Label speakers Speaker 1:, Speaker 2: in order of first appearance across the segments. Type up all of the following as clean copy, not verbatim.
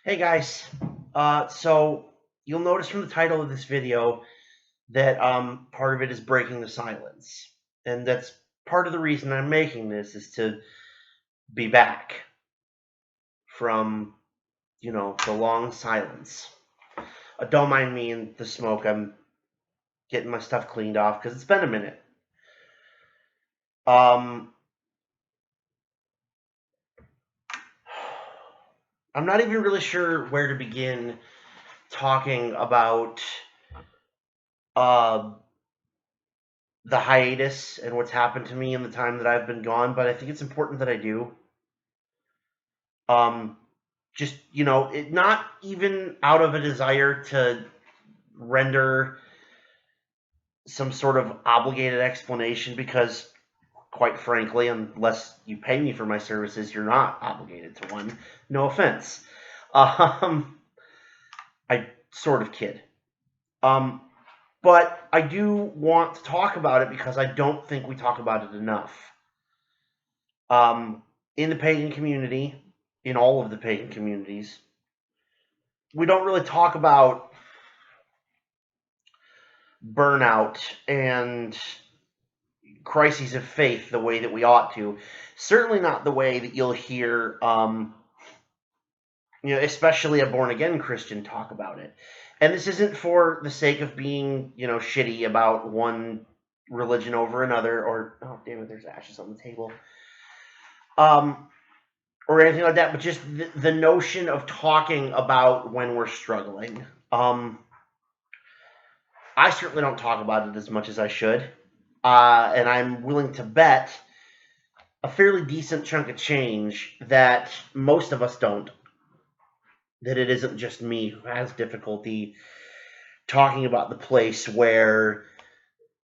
Speaker 1: Hey guys, so you'll notice from the title of this video that part of it is breaking the silence, and that's part of the reason I'm making this is to be back from the long silence. Don't mind me and the smoke. I'm getting my stuff cleaned off because it's been a minute. Um, I'm not even really sure where to begin talking about uh the hiatus and what's happened to me in the time that I've been gone, but I think it's important that I do. Um, just it not even out of a desire to render some sort of obligated explanation, because quite frankly, unless you pay me for my services, you're not obligated to one. No offense. Um, I sort of kid. Um, but I do want to talk about it because I don't think we talk about it enough. In the pagan community, in all of the pagan communities, we don't really talk about burnout and crises of faith the way that we ought to. Certainly not the way that you'll hear, especially a born again Christian talk about it. And this isn't for the sake of being, shitty about one religion over another, or oh damn it, there's ashes on the table. Or anything like that, but just the notion of talking about when we're struggling. I certainly don't talk about it as much as I should, and I'm willing to bet a fairly decent chunk of change that most of us don't. That it isn't just me who has difficulty talking about the place where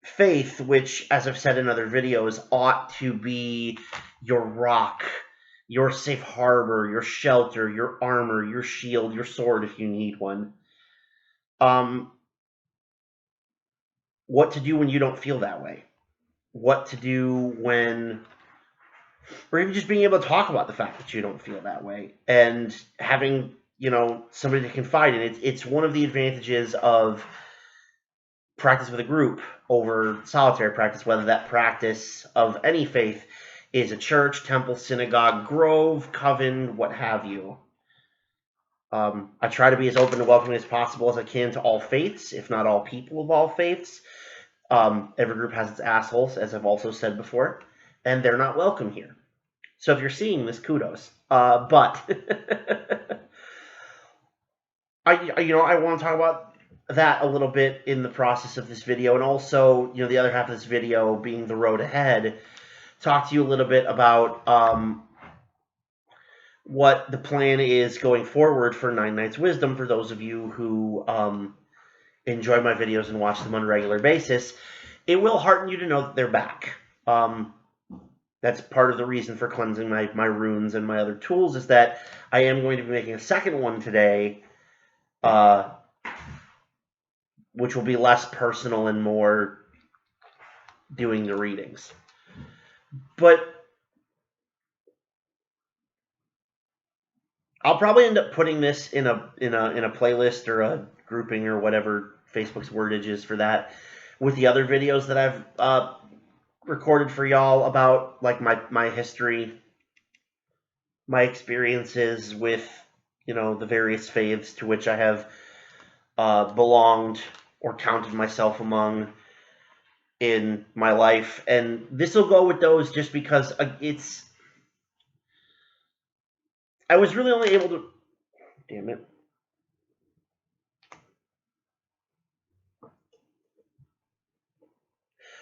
Speaker 1: faith, which, as I've said in other videos, ought to be your rock, your safe harbor, your shelter, your armor, your shield, your sword if you need one. What to do when you don't feel that way? What to do when, or even just being able to talk about the fact that you don't feel that way and having, somebody to confide in. It's one of the advantages of practice with a group over solitary practice, whether that practice of any faith is a church, temple, synagogue, grove, coven, what have you. I try to be as open and welcoming as possible as I can to all faiths, if not all people of all faiths. Every group has its assholes, as I've also said before, and they're not welcome here. So if you're seeing this, kudos. But I want to talk about that a little bit in the process of this video, and also, the other half of this video being the road ahead. Talk to you a little bit about what the plan is going forward for Nine Nights Wisdom for those of you who enjoy my videos and watch them on a regular basis. It will hearten you to know that they're back. That's part of the reason for cleansing my runes and my other tools, is that I am going to be making a second one today, which will be less personal and more doing the readings. But I'll probably end up putting this in a playlist or a grouping or whatever Facebook's wordage is for that, with the other videos that I've recorded for y'all about like my history, my experiences with the various faiths to which I have belonged or counted myself among in my life, and this will go with those just because I was really only able to, damn it,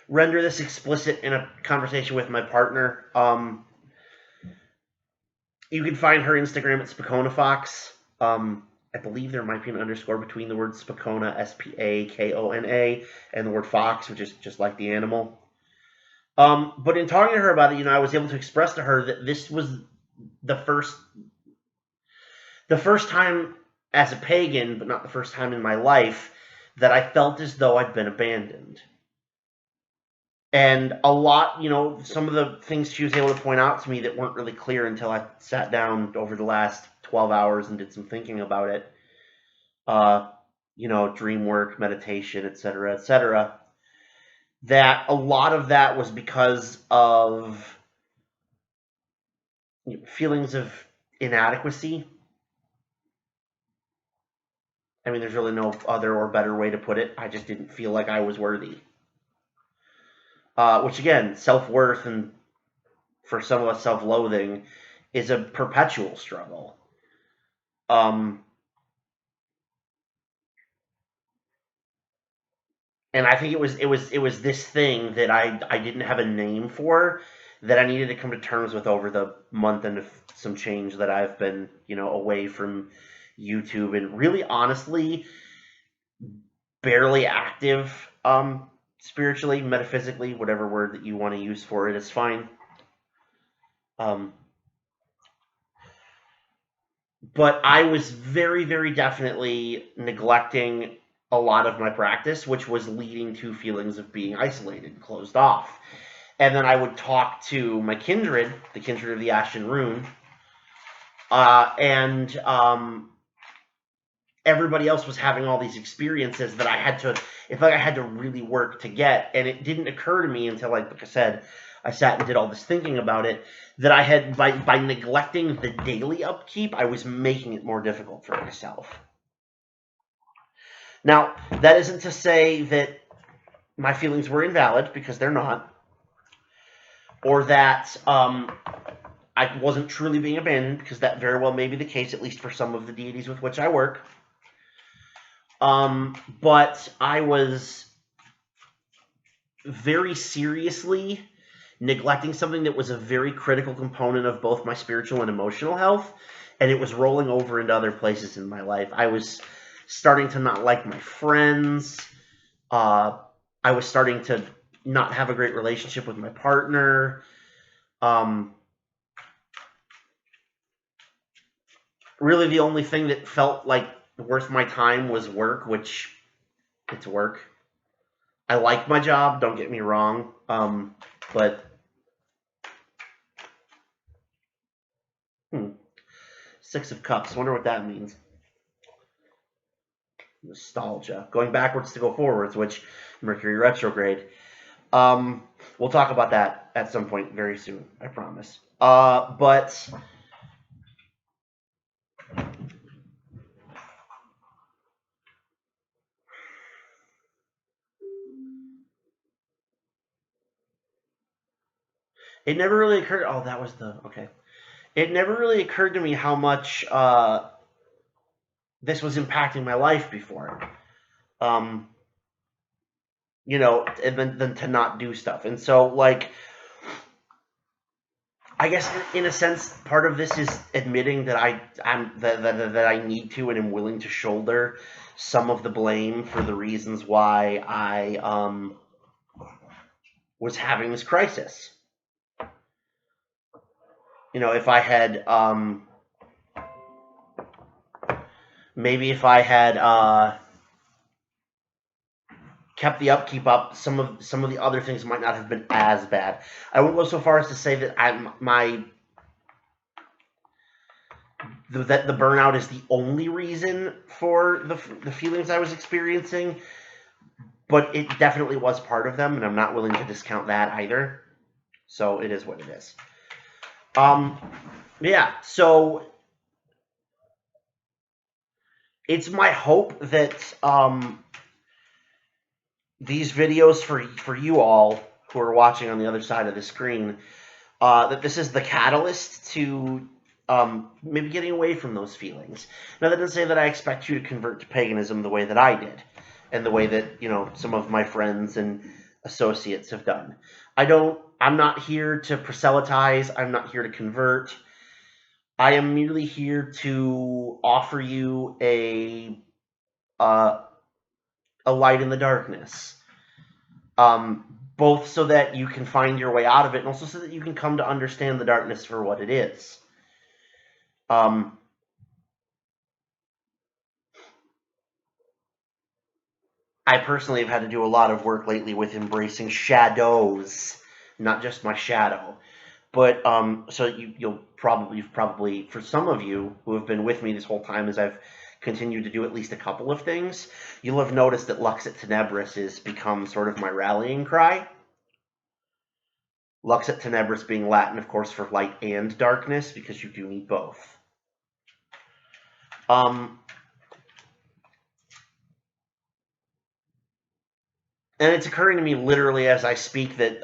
Speaker 1: render this explicit in a conversation with my partner. You can find her Instagram at Spakona Fox. I believe there might be an underscore between the word Spakona, Spakona, and the word fox, which is just like the animal. But in talking to her about it, I was able to express to her that this was the first time as a pagan, but not the first time in my life, that I felt as though I'd been abandoned. And a lot, some of the things she was able to point out to me that weren't really clear until I sat down over the last 12 hours and did some thinking about it, dream work, meditation, etc., that a lot of that was because of feelings of inadequacy. I mean, there's really no other or better way to put it. I just didn't feel like I was worthy. Which again, self-worth and for some of us self-loathing is a perpetual struggle. And I think it was this thing that I didn't have a name for, that I needed to come to terms with over the month and some change that I've been, away from YouTube, and really honestly barely active spiritually, metaphysically, whatever word that you want to use for it is fine. But I was very, very definitely neglecting a lot of my practice, which was leading to feelings of being isolated and closed off. And then I would talk to my kindred, the kindred of the Ashen Rune, and everybody else was having all these experiences that I had to really work to get. And it didn't occur to me until, like I said, I sat and did all this thinking about it, that I had, by neglecting the daily upkeep, I was making it more difficult for myself. Now, that isn't to say that my feelings were invalid, because they're not, or that I wasn't truly being abandoned, because that very well may be the case, at least for some of the deities with which I work. But I was very seriously neglecting something that was a very critical component of both my spiritual and emotional health, and it was rolling over into other places in my life. I was starting to not like my friends. I was starting to not have a great relationship with my partner. Really, the only thing that felt like worth my time was work, which it's work. I like my job, don't get me wrong, but 6 of Cups, wonder what that means. Nostalgia. Going backwards to go forwards, which Mercury retrograde. We'll talk about that at some point very soon, I promise. But it never really occurred. Oh, that was the okay. It never really occurred to me how much this was impacting my life before. And then to not do stuff. And so, like, I guess in a sense, part of this is admitting that I need to and am willing to shoulder some of the blame for the reasons why I was having this crisis. If I had maybe if I had kept the upkeep up, some of the other things might not have been as bad. I won't go so far as to say that that the burnout is the only reason for the feelings I was experiencing, but it definitely was part of them, and I'm not willing to discount that either. So it is what it is. Yeah. So it's my hope that these videos for you all who are watching on the other side of the screen, that this is the catalyst to maybe getting away from those feelings. Now, that doesn't say that I expect you to convert to paganism the way that I did, and the way that some of my friends and associates have done. I'm not here to proselytize. I'm not here to convert. I am merely here to offer you a light in the darkness. Both so that you can find your way out of it, and also so that you can come to understand the darkness for what it is. I personally have had to do a lot of work lately with embracing shadows, not just my shadow. But so you've probably, for some of you who have been with me this whole time as I've continued to do at least a couple of things, you'll have noticed that Lux et Tenebris has become sort of my rallying cry. Lux et Tenebris being Latin, of course, for light and darkness, because you do need both. And it's occurring to me literally as I speak that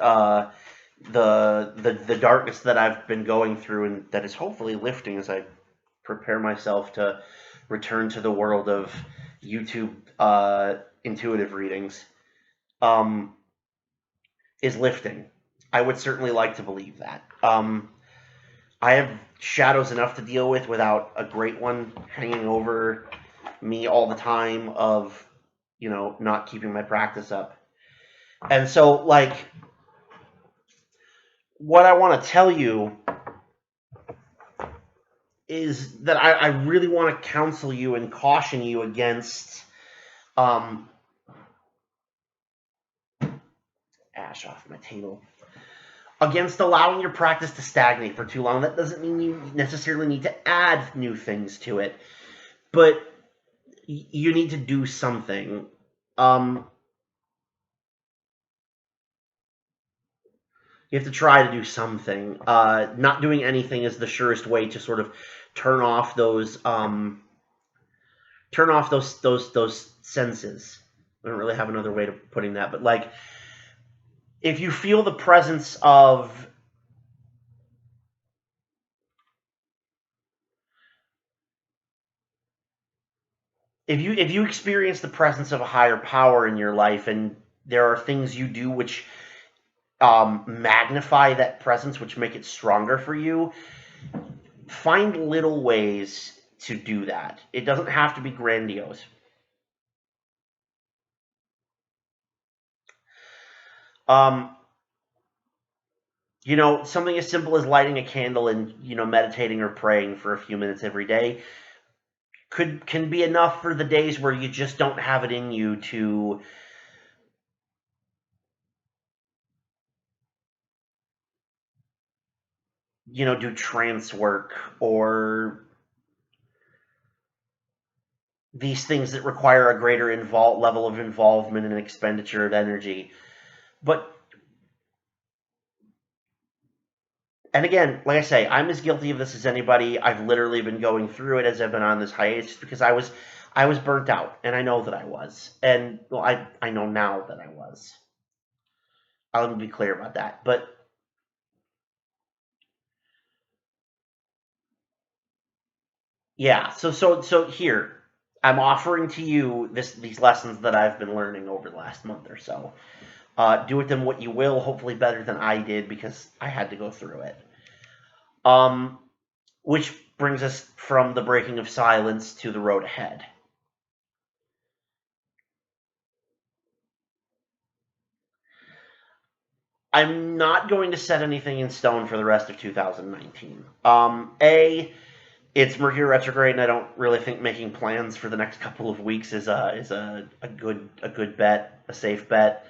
Speaker 1: the darkness that I've been going through and that is hopefully lifting as I prepare myself to return to the world of YouTube intuitive readings is lifting. I would certainly like to believe that. I have shadows enough to deal with without a great one hanging over me all the time of, not keeping my practice up. And so, like, what I want to tell you is that I really want to counsel you and caution you against ash off my table, against allowing your practice to stagnate for too long. That doesn't mean you necessarily need to add new things to it, but you need to do something. You have to try to do something. Not doing anything is the surest way to sort of turn off those senses. I don't really have another way of putting that, but like, if you feel the presence of if you experience the presence of a higher power in your life, and there are things you do which magnify that presence, which make it stronger for you, find little ways to do that. It doesn't have to be grandiose. Something as simple as lighting a candle and, meditating or praying for a few minutes every day can be enough for the days where you just don't have it in you to do trance work or these things that require a greater level of involvement and expenditure of energy. But, and again, like I say, I'm as guilty of this as anybody. I've literally been going through it as I've been on this hiatus because I was burnt out, and I know that I was. And, well, I know now that I was. I'll be clear about that. But yeah, so here, I'm offering to you these lessons that I've been learning over the last month or so. Do with them what you will, hopefully better than I did, because I had to go through it. Which brings us from the breaking of silence to the road ahead. I'm not going to set anything in stone for the rest of 2019. It's Mercury retrograde, and I don't really think making plans for the next couple of weeks is a good bet, a safe bet.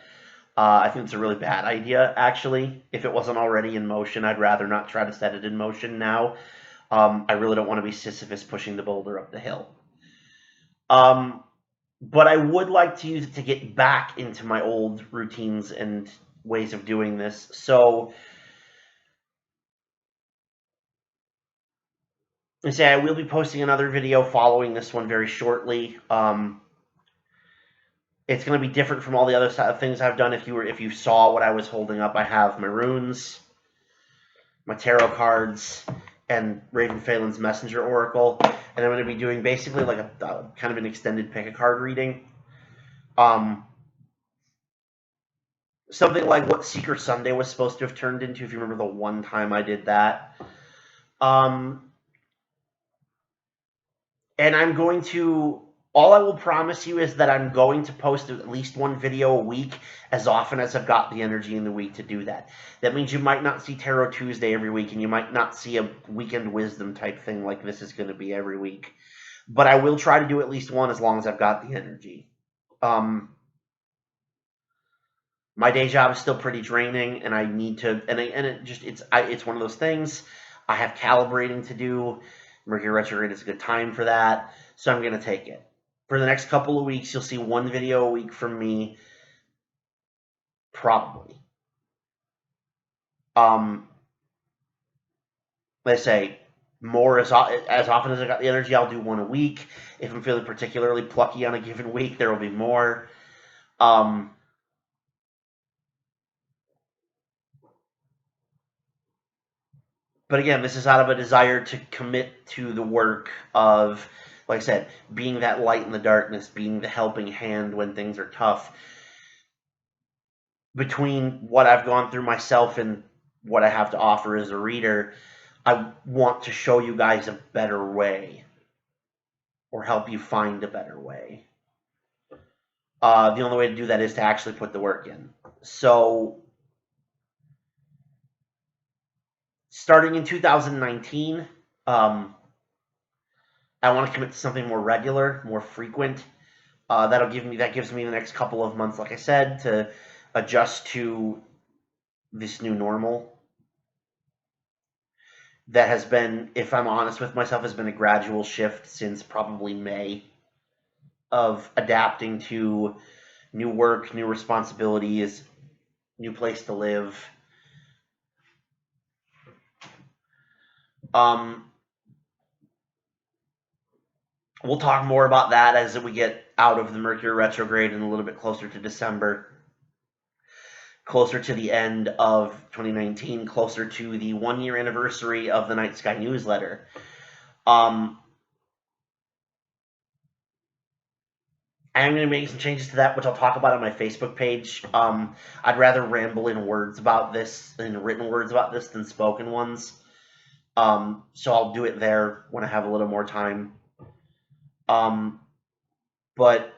Speaker 1: I think it's a really bad idea, actually. If it wasn't already in motion, I'd rather not try to set it in motion now. I really don't want to be Sisyphus pushing the boulder up the hill. But I would like to use it to get back into my old routines and ways of doing this. So I say I will be posting another video following this one very shortly. It's going to be different from all the other things I've done. If you saw what I was holding up, I have my runes, my tarot cards, and Raven Phelan's Messenger Oracle, and I'm going to be doing basically like a kind of an extended pick a card reading. Something like what Secret Sunday was supposed to have turned into, if you remember the one time I did that. And I'm going to, all I will promise you is that I'm going to post at least one video a week as often as I've got the energy in the week to do that. That means you might not see Tarot Tuesday every week, and you might not see a weekend wisdom type thing like this is going to be every week. But I will try to do at least one as long as I've got the energy. My day job is still pretty draining, and I need to, it's one of those things. I have calibrating to do. Mercury retrograde is a good time for that, so I'm going to take it. For the next couple of weeks, you'll see one video a week from me, probably. Let's say more as often as I got the energy, I'll do one a week. If I'm feeling particularly plucky on a given week, there will be more. But again, this is out of a desire to commit to the work of, like I said, being that light in the darkness, being the helping hand when things are tough. Between what I've gone through myself and what I have to offer as a reader, I want to show you guys a better way, or help you find a better way. The only way to do that is to actually put the work in. So, starting in 2019, I want to commit to something more regular, more frequent. That gives me the next couple of months, like I said, to adjust to this new normal. That has been, if I'm honest with myself, has been a gradual shift since probably May, of adapting to new work, new responsibilities, new place to live. We'll talk more about that as we get out of the Mercury retrograde and a little bit closer to December, closer to the end of 2019, closer to the 1-year anniversary of the Night Sky newsletter. I am going to make some changes to that, which I'll talk about on my Facebook page. I'd rather ramble in words about this, in written words about this, than spoken ones. So I'll do it there when I have a little more time. But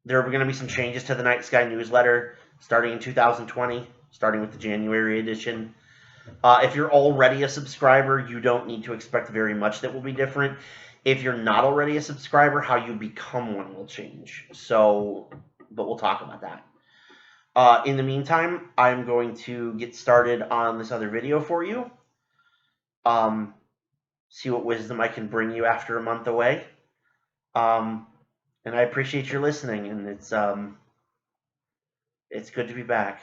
Speaker 1: there are going to be some changes to the Night Sky newsletter starting in 2020, starting with the January edition. If you're already a subscriber, you don't need to expect very much that will be different. If you're not already a subscriber, how you become one will change. So, but we'll talk about that. In the meantime, I'm going to get started on this other video for you. See what wisdom I can bring you after a month away. And I appreciate your listening, and it's good to be back.